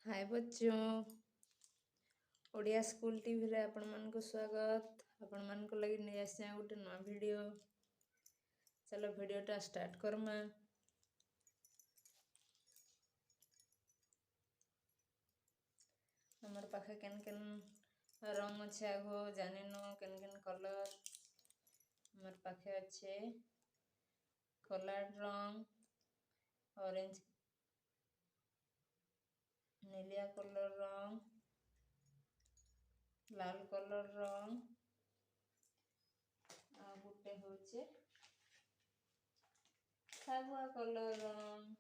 हाय बच्चों, Odia school TV रे आपण मानक स्वागत। आपण मानक लगी नहीं आसे गोटे नवा वीडियो। चलो वीडियोटा स्टार्ट करमा। हमर पाखे केन केन रंग अच्छे आगो जानिनो केन केन कलर हमर पाखे अच्छे कलर रंग ऑरेंज नीलिया कलर रंग लाल कलर रंग आ गोटे होचे सागुआ कलर रंग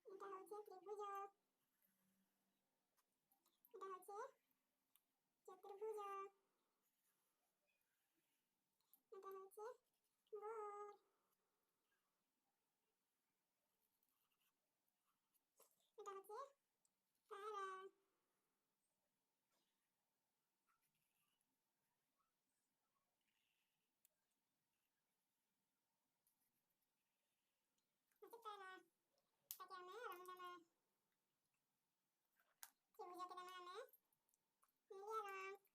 এটা হচ্ছে ত্রিভুজ, এটা হচ্ছে চতুর্ভুজ, এটা হচ্ছে গোল, এটা হচ্ছে তারা, হচ্ছে তারা। তাকে আমরা রং দেবো। ত্রিভুজকে দেবো আমরা নীলিয়া রং, চতুর্ভুজকে দেবো আমরা সাগুয়া রং, দেখলাম না জলদি কালার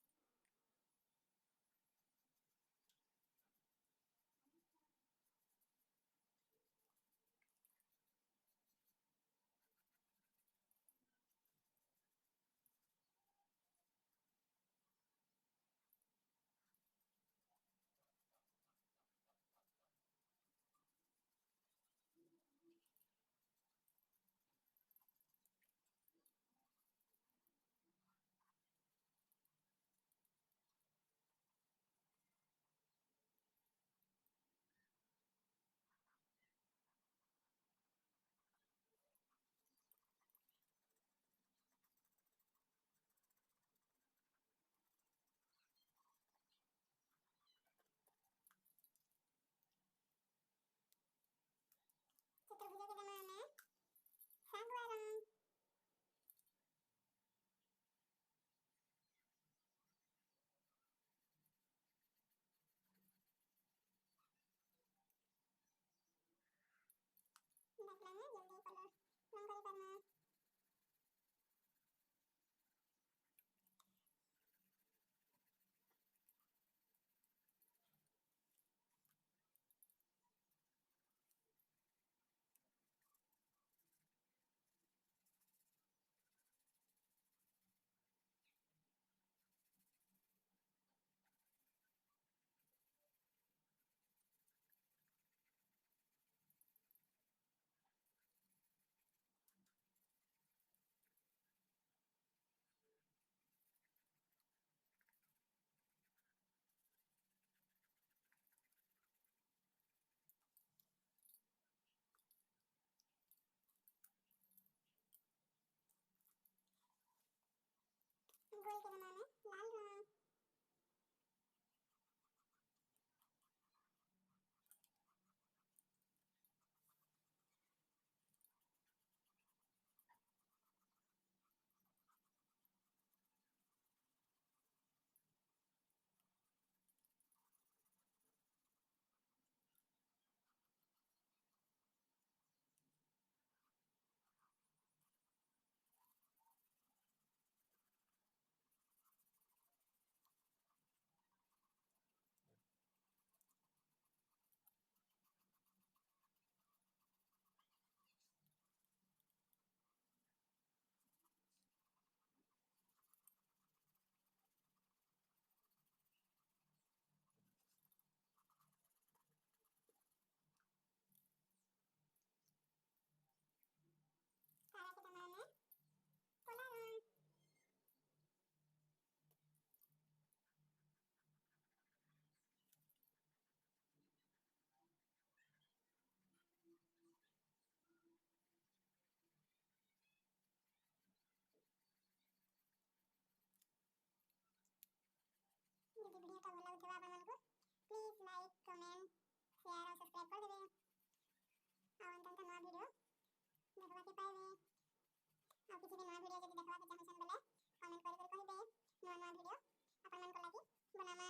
রং করে পারবো। গোলকে দেবো আমরা লাল রং, তারাকে দেবো আমরা কলা রং, যদি ভিডিওটা ভালো লাগে আপনাদের প্লিজ লাইক কমেন্ট শেয়ার और सब्सक्राइब कर देबे। और अंत नवा वीडियो देखबाके पाइबे। और किसी भी नवा वीडियो जब देखबाके चाहछन बोले कमेंट कर कहबे नुआ नुआ वीडियो अपन मन को लगी बनामा।